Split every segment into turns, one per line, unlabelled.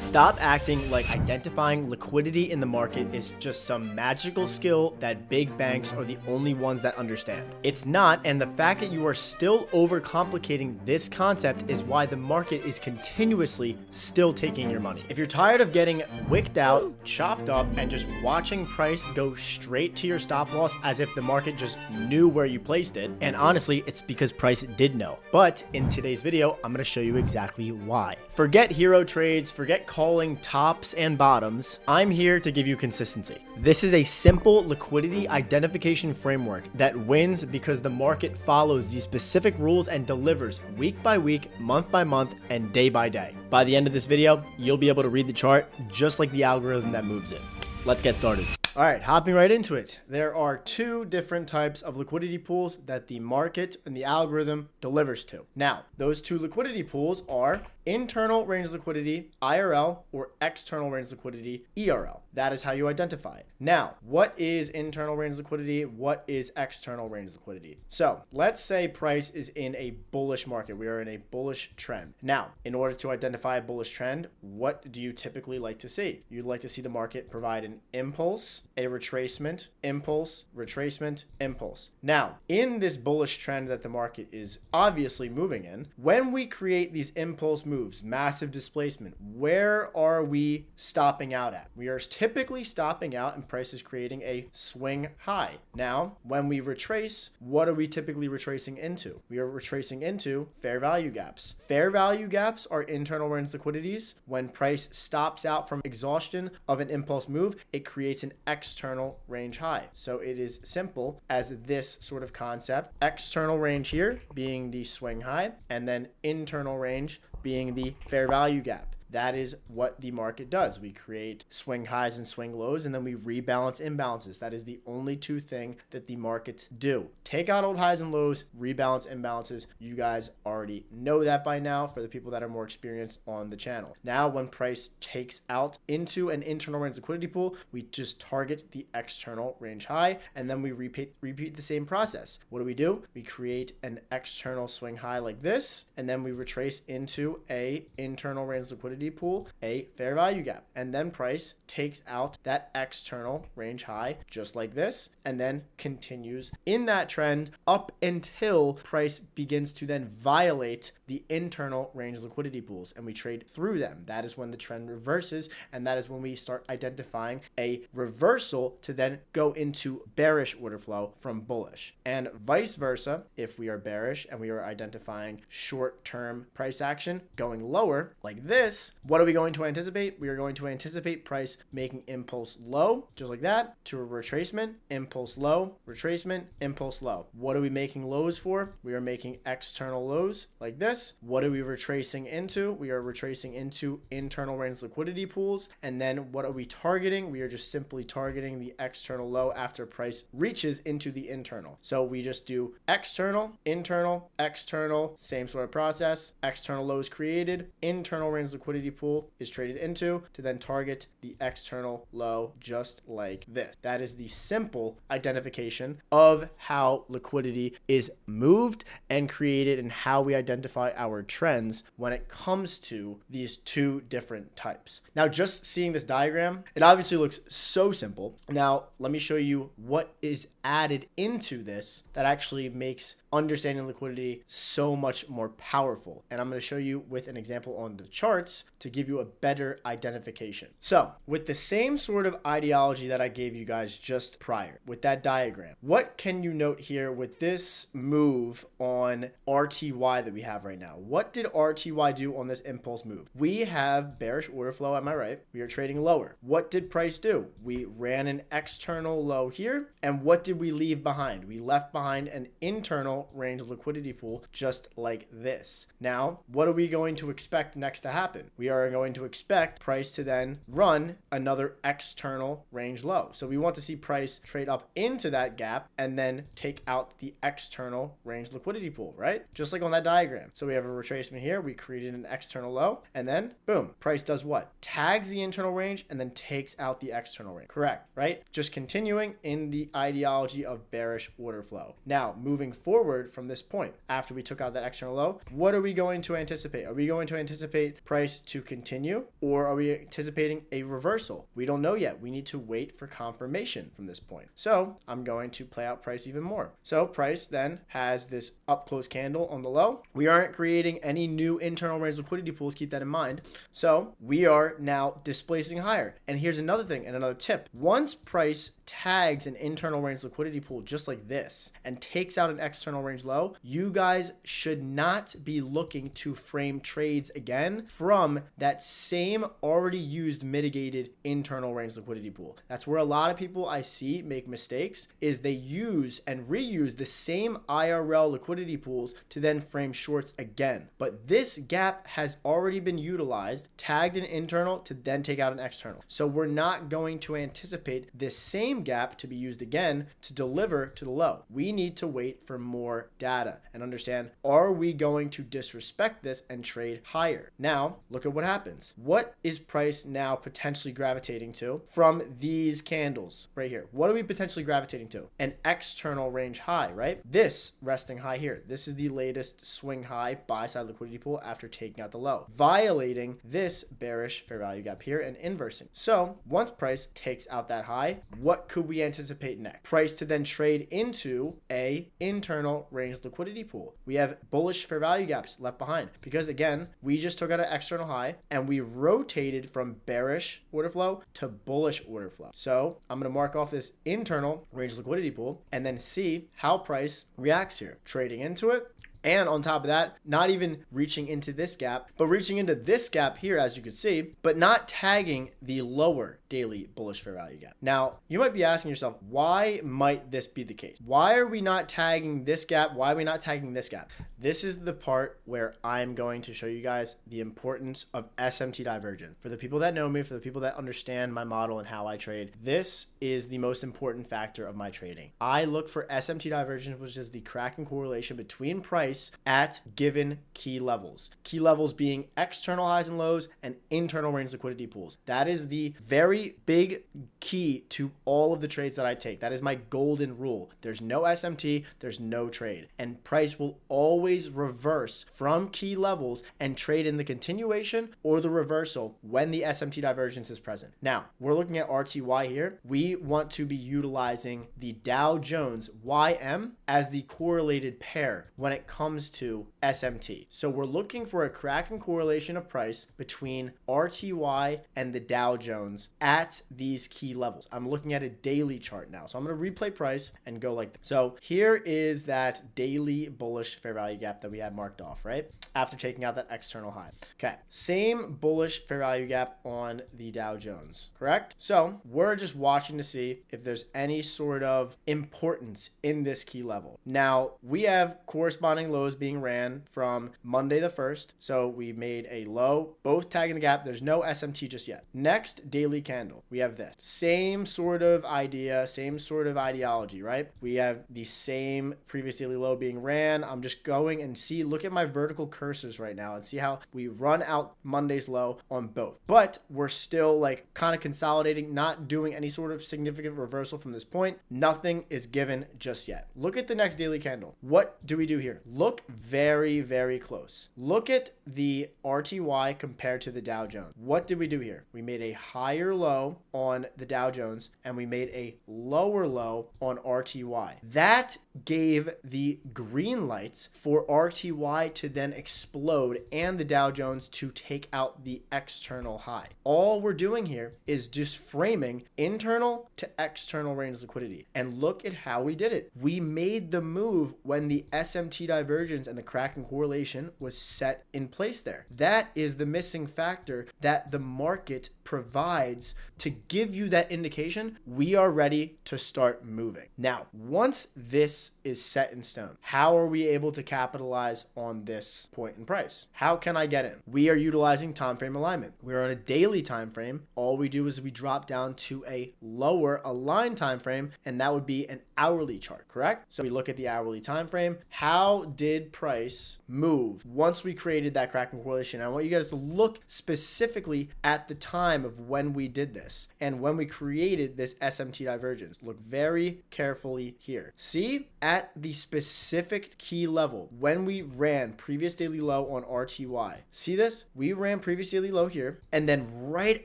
Stop acting like identifying liquidity in the market is just some magical skill that big banks are the only ones that understand. It's not, and the fact that you are still overcomplicating this concept is why the market is continuously still taking your money. If you're tired of getting wicked out, chopped up, and just watching price go straight to your stop loss as if the market just knew where you placed it, and honestly, it's because price did know. But in today's video, I'm going to show you exactly why. Forget hero trades, forget calling tops and bottoms. I'm here to give you consistency. This is a simple liquidity identification framework that wins because the market follows these specific rules and delivers week by week, month by month, and day by day. By the end of this video, you'll be able to read the chart just like the algorithm that moves it. Let's get started. All right, hopping right into it. There are two different types of liquidity pools that the market and the algorithm delivers to. Now, those two liquidity pools are internal range liquidity, IRL, or external range liquidity, ERL. That is how you identify it. Now, what is internal range liquidity? What is external range liquidity? So let's say price is in a bullish market. We are in a bullish trend. Now, in order to identify a bullish trend, what do you typically like to see? You'd like to see the market provide an impulse, a retracement, impulse, retracement, impulse. Now, in this bullish trend that the market is obviously moving in, when we create these impulse moves, massive displacement, where are we stopping out at? We are typically stopping out and price is creating a swing high. Now, when we retrace, what are we typically retracing into? We are retracing into fair value gaps. Fair value gaps are internal range liquidities. When price stops out from exhaustion of an impulse move, it creates an external range high. So it is simple as this sort of concept. External range here being the swing high, and then internal range being the fair value gap. That is what the market does. We create swing highs and swing lows, and then we rebalance imbalances. That is the only two things that the markets do. Take out old highs and lows, rebalance imbalances. You guys already know that by now for the people that are more experienced on the channel. Now, when price takes out into an internal range liquidity pool, we just target the external range high, and then we repeat the same process. What do? We create an external swing high like this, and then we retrace into a internal range liquidity pool, a fair value gap, and then price takes out that external range high just like this, and then continues in that trend up until price begins to then violate the internal range liquidity pools, and we trade through them. That is when the trend reverses, and that is when we start identifying a reversal to then go into bearish order flow from bullish, and vice versa. If we are bearish and we are identifying short-term price action going lower like this, what are we going to anticipate? We are going to anticipate price making impulse low, just like that, to a retracement, impulse low, retracement, impulse low. What are we making lows for? We are making external lows like this. What are we retracing into? We are retracing into internal range liquidity pools. And then what are we targeting? We are just simply targeting the external low after price reaches into the internal. So we just do external, internal, external, same sort of process. External lows created, internal range liquidity pool is traded into to then target the external low just like this. That is the simple identification of how liquidity is moved and created and how we identify our trends when it comes to these two different types. Now, just seeing this diagram, it obviously looks so simple. Now, let me show you what is added into this that actually makes understanding liquidity so much more powerful. And I'm going to show you with an example on the charts to give you a better identification. So with the same sort of ideology that I gave you guys just prior with that diagram, what can you note here with this move on RTY that we have right now? What did RTY do on this impulse move? We have bearish order flow, am I right? We are trading lower. What did price do? We ran an external low here, and what did we leave behind? We left behind an internal range liquidity pool just like this. Now, what are we going to expect next to happen? We are going to expect price to then run another external range low. So we want to see price trade up into that gap and then take out the external range liquidity pool, right? Just like on that diagram. So we have a retracement here. We created an external low, and then boom, price does what? Tags the internal range and then takes out the external range. Correct, right? Just continuing in the ideology of bearish order flow. Now, moving forward, forward from this point, after we took out that external low, what are we going to anticipate? Are we going to anticipate price to continue, or are we anticipating a reversal? We don't know yet. We need to wait for confirmation from this point. So I'm going to play out price even more. So price then has this up close candle on the low. We aren't creating any new internal range liquidity pools. Keep that in mind. So we are now displacing higher. And here's another thing and another tip. Once price tags an internal range liquidity pool just like this and takes out an external range low, you guys should not be looking to frame trades again from that same already used mitigated internal range liquidity pool. That's where a lot of people I see make mistakes, is they use and reuse the same IRL liquidity pools to then frame shorts again. But this gap has already been utilized, tagged an internal to then take out an external. So we're not going to anticipate this same gap to be used again to deliver to the low. We need to wait for more data and understand, are we going to disrespect this and trade higher? Now, look at what happens. What is price now potentially gravitating to from these candles right here? What are we potentially gravitating to? An external range high, right? This resting high here. This is the latest swing high buy side liquidity pool after taking out the low, violating this bearish fair value gap here and inversing. So once price takes out that high, what could we anticipate next? Price to then trade into a internal range liquidity pool. We have bullish fair value gaps left behind because again, we just took out an external high and we rotated from bearish order flow to bullish order flow. So I'm going to mark off this internal range liquidity pool and then see how price reacts here. Trading into it. And on top of that, not even reaching into this gap, but reaching into this gap here, as you can see, but not tagging the lower daily bullish fair value gap. Now, you might be asking yourself, why might this be the case? Why are we not tagging this gap? Why are we not tagging this gap? This is the part where I'm going to show you guys the importance of SMT divergence. For the people that know me, for the people that understand my model and how I trade, this is the most important factor of my trading. I look for SMT divergence, which is the cracking correlation between price at given key levels. Key levels being external highs and lows and internal range liquidity pools. That is the very big key to all of the trades that I take. That is my golden rule. There's no SMT, there's no trade. And price will always reverse from key levels and trade in the continuation or the reversal when the SMT divergence is present. Now, we're looking at RTY here. We want to be utilizing the Dow Jones YM as the correlated pair when it comes to SMT. So we're looking for a cracking correlation of price between RTY and the Dow Jones at these key levels. I'm looking at a daily chart now. So I'm going to replay price and go like this. So here is that daily bullish fair value gap that we had marked off, right? After taking out that external high. Okay. Same bullish fair value gap on the Dow Jones, correct? So we're just watching to see if there's any sort of importance in this key level. Now we have corresponding lows being ran from Monday the 1st. So we made a low, both tagging the gap. There's no SMT just yet. Next daily candle, we have this. Same sort of idea, same sort of ideology, right? We have the same previous daily low being ran. I'm just going and look at my vertical cursors right now and see how we run out Monday's low on both. But we're still like kind of consolidating, not doing any sort of significant reversal from this point. Nothing is given just yet. Look at the next daily candle. What do we do here? Look very, very close. Look at the RTY compared to the Dow Jones. What did we do here? We made a higher low on the Dow Jones and we made a lower low on RTY. That gave the green lights for RTY to then explode and the Dow Jones to take out the external high. All we're doing here is just framing internal to external range liquidity. And look at how we did it. We made the move when the SMT divergence and the cracking correlation was set in place there. That is the missing factor that the market provides to give you that indication we are ready to start moving. Now, once this is set in stone, how are we able to capitalize capitalize on this point in price. How can I get in? We are utilizing time frame alignment. We're on a daily time frame. All we do is we drop down to a lower aligned time frame, and that would be an hourly chart, correct? So we look at the hourly time frame. How did price move once we created that Kraken correlation? I want you guys to look specifically at the time of when we did this and when we created this SMT divergence. Look very carefully here. See, at the specific key level, when we ran previous daily low on RTY, see this? We ran previous daily low here, and then right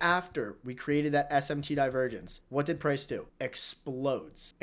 after we created that SMT divergence, what did price do? Explodes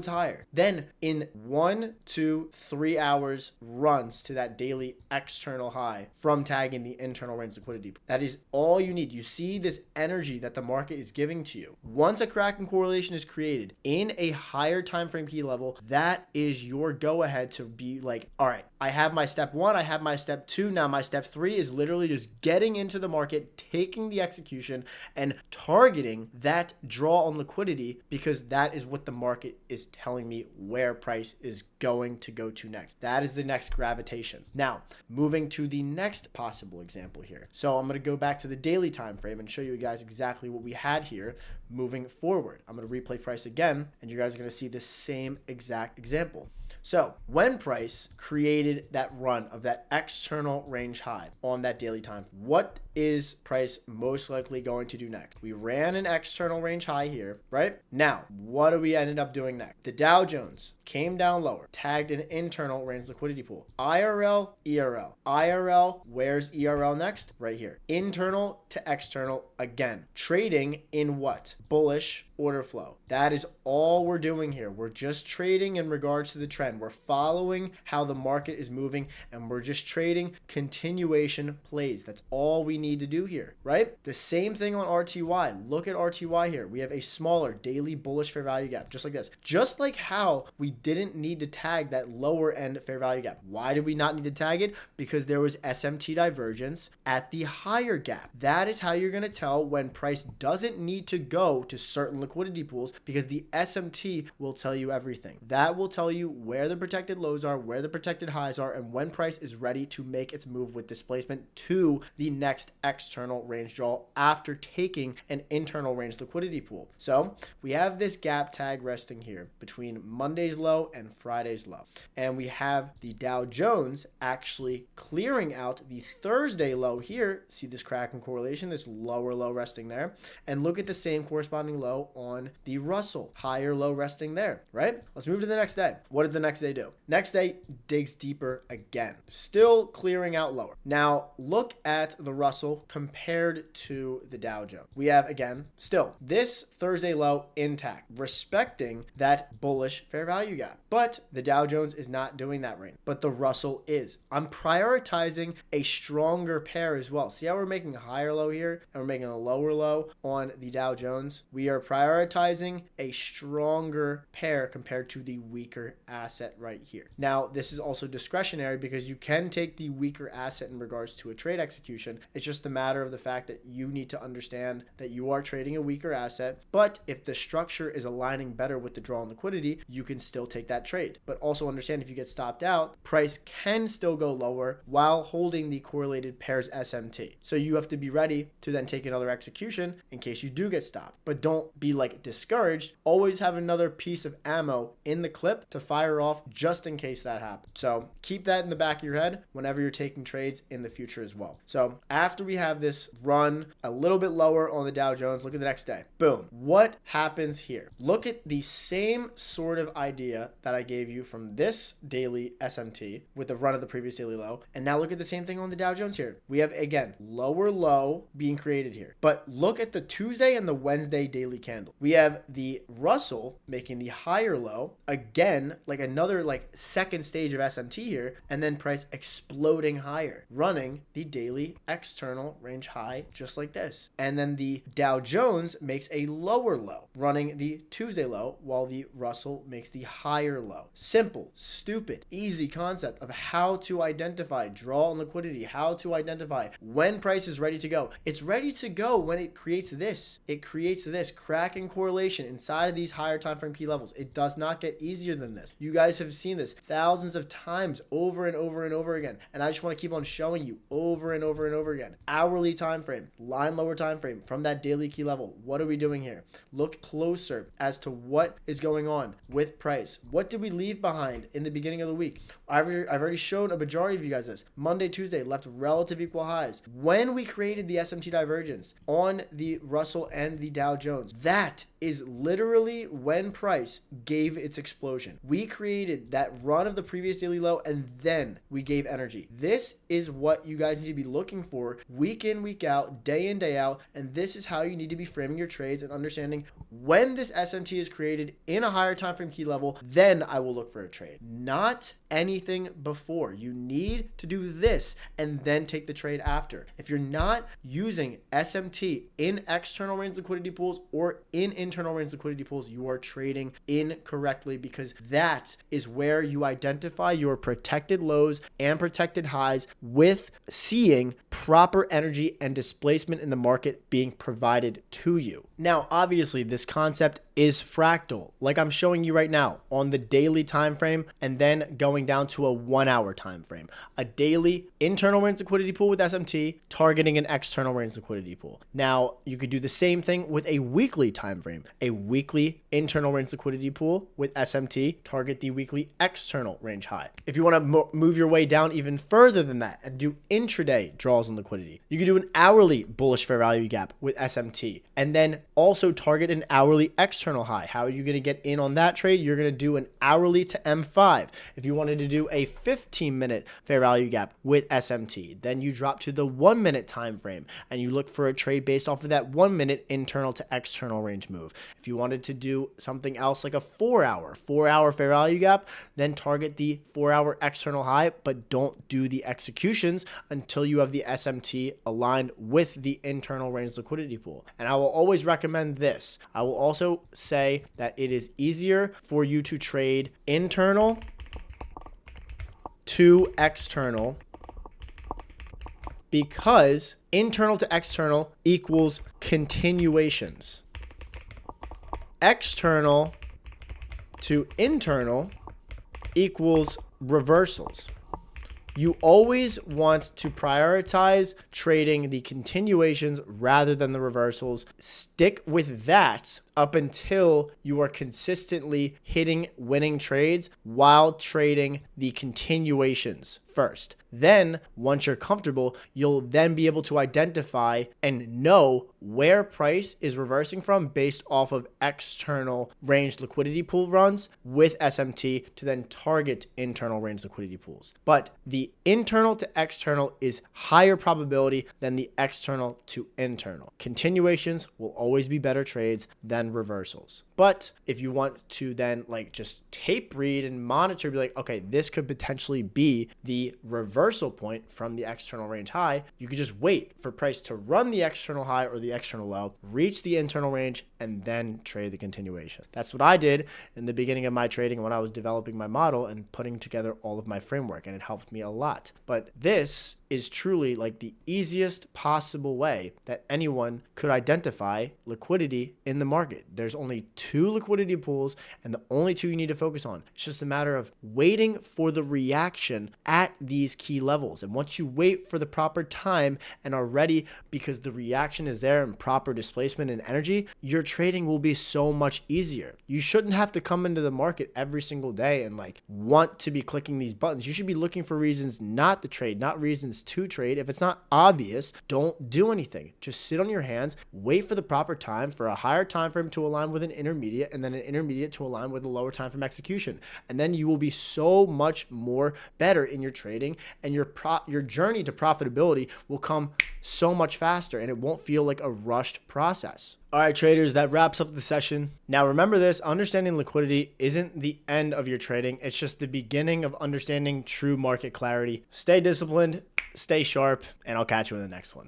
higher. Then in 1 to 3 hours runs to that daily external high from tagging the internal range liquidity. That is all you need. You see this energy that the market is giving to you. Once a Kraken correlation is created in a higher time frame key level, that is your go ahead to be like, all right, I have my step 1, I have my step 2, now my step 3 is literally just getting into the market, taking the execution and targeting that draw on liquidity, because that is what the market is telling me where price is going to go to next. That is the next gravitation. Now, moving to the next possible example here. So I'm going to go back to the daily time frame and show you guys exactly what we had here moving forward. I'm going to replay price again, and you guys are going to see the same exact example. So when price created that run of that external range high on that daily time, what is price most likely going to do next? We ran an external range high here, right? Now, what do we ended up doing next? The Dow Jones came down lower, tagged an internal range liquidity pool. IRL, ERL. IRL, where's ERL next? Right here. Internal to external again. Trading in what? Bullish order flow. That is all we're doing here. We're just trading in regards to the trend. We're following how the market is moving, and we're just trading continuation plays. That's all we need to do here, right? The same thing on RTY. Look at RTY here. We have a smaller daily bullish fair value gap, just like this. Just like how we didn't need to tag that lower end fair value gap. Why did we not need to tag it? Because there was SMT divergence at the higher gap. That is how you're going to tell when price doesn't need to go to certain liquidity pools, because the SMT will tell you everything. That will tell you where the protected lows are, where the protected highs are, and when price is ready to make its move with displacement to the next external range draw after taking an internal range liquidity pool. So we have this gap tag resting here between Monday's low and Friday's low. And we have the Dow Jones actually clearing out the Thursday low here. See this Kraken correlation, this lower low resting there. And look at the same corresponding low on the Russell, higher low resting there, right? Let's move to the next day. What did the next day do? Next day digs deeper again, still clearing out lower. Now look at the Russell compared to the Dow Jones. We have, again, still this Thursday low intact, respecting that bullish fair value gap. But the Dow Jones is not doing that right now, but the Russell is. I'm prioritizing a stronger pair as well. See how we're making a higher low here and we're making a lower low on the Dow Jones? We are prioritizing a stronger pair compared to the weaker asset right here. Now, this is also discretionary because you can take the weaker asset in regards to a trade execution. It's just a matter of the fact that you need to understand that you are trading a weaker asset, but if the structure is aligning better with the draw on liquidity, you can still take that trade. But also understand, if you get stopped out, price can still go lower while holding the correlated pairs SMT. So you have to be ready to then take another execution in case you do get stopped. But don't be like discouraged. Always have another piece of ammo in the clip to fire off just in case that happens. So keep that in the back of your head whenever you're taking trades in the future as well. So after we have this run a little bit lower on the Dow Jones, look at the next day. Boom. What happens here? Look at the same sort of idea that I gave you from this daily SMT with the run of the previous daily low. And now look at the same thing on the Dow Jones here. We have, again, lower low being created here. But look at the Tuesday and the Wednesday daily candle. We have the Russell making the higher low, again, like another second stage of SMT here, and then price exploding higher, running the daily external external range high just like this. And then the Dow Jones makes a lower low, running the Tuesday low, while the Russell makes the higher low. Simple, stupid, easy concept of how to identify draw and liquidity, how to identify when price is ready to go. It's ready to go when it creates this. It creates this cracking correlation inside of these higher time frame key levels. It does not get easier than this. You guys have seen this thousands of times over and over and over again. And I just want to keep on showing you over and over and over again. Hourly time frame, line lower time frame from that daily key level. What are we doing here? Look closer as to what is going on with price. What did we leave behind in the beginning of the week? I've already shown a majority of you guys this. Monday, Tuesday left relative equal highs. When we created the SMT divergence on the Russell and the Dow Jones, that is literally when price gave its explosion. We created that run of the previous daily low and then we gave energy. This is what you guys need to be looking for week in, week out, day in, day out. And this is how you need to be framing your trades and understanding when this SMT is created in a higher time frame key level, then I will look for a trade. Not anything before. You need to do this and then take the trade after. If you're not using SMT in external range liquidity pools or in internal range liquidity pools, you are trading incorrectly, because that is where you identify your protected lows and protected highs with seeing proper energy and displacement in the market being provided to you. Now, obviously, this concept is fractal, like I'm showing you right now on the daily time frame and then going down to a 1 hour time frame. A daily internal range liquidity pool with SMT targeting an external range liquidity pool. Now, you could do the same thing with a weekly time frame. A weekly internal range liquidity pool with SMT target the weekly external range high. If you want to move your way down even further than that and do intraday draws and liquidity, you could do an hourly bullish fair value gap with SMT and then also target an hourly external high. How are you going to get in on that trade? You're going to do an hourly to M5. If you wanted to do a 15-minute fair value gap with SMT, then you drop to the 1 minute time frame and you look for a trade based off of that 1 minute internal to external range move. If you wanted to do something else like a 4 hour fair value gap, then target the 4 hour external high, but don't do the executions until you have the SMT aligned with the internal range liquidity pool. And I will always recommend this. I will also say that it is easier for you to trade internal to external because internal to external equals continuations. External to internal equals reversals. You always want to prioritize trading the continuations rather than the reversals. Stick with that up until you are consistently hitting winning trades while trading the continuations first. Then, once you're comfortable, you'll then be able to identify and know where price is reversing from based off of external range liquidity pool runs with SMT to then target internal range liquidity pools. But the internal to external is higher probability than the external to internal. Continuations will always be better trades than reversals. But if you want to then just tape read and monitor, be like, okay, this could potentially be the reversal point from the external range high, you could just wait for price to run the external high or the external low, reach the internal range, and then trade the continuation. That's what I did in the beginning of my trading when I was developing my model and putting together all of my framework, and it helped me a lot. But this is truly the easiest possible way that anyone could identify liquidity in the market. There's only 2 liquidity pools and the only 2 you need to focus on. It's just a matter of waiting for the reaction at these key levels. And once you wait for the proper time and are ready because the reaction is there and proper displacement and energy, your trading will be so much easier. You shouldn't have to come into the market every single day and want to be clicking these buttons. You should be looking for reasons not to trade, not reasons to trade. If it's not obvious, don't do anything. Just sit on your hands, wait for the proper time for a higher time frame to align with an intermediate and then an intermediate to align with a lower time frame execution. And then you will be so much more better in your trading, and your journey to profitability will come so much faster and it won't feel like a rushed process. All right, traders, that wraps up the session. Now remember this, understanding liquidity isn't the end of your trading. It's just the beginning of understanding true market clarity. Stay disciplined, stay sharp, and I'll catch you in the next one.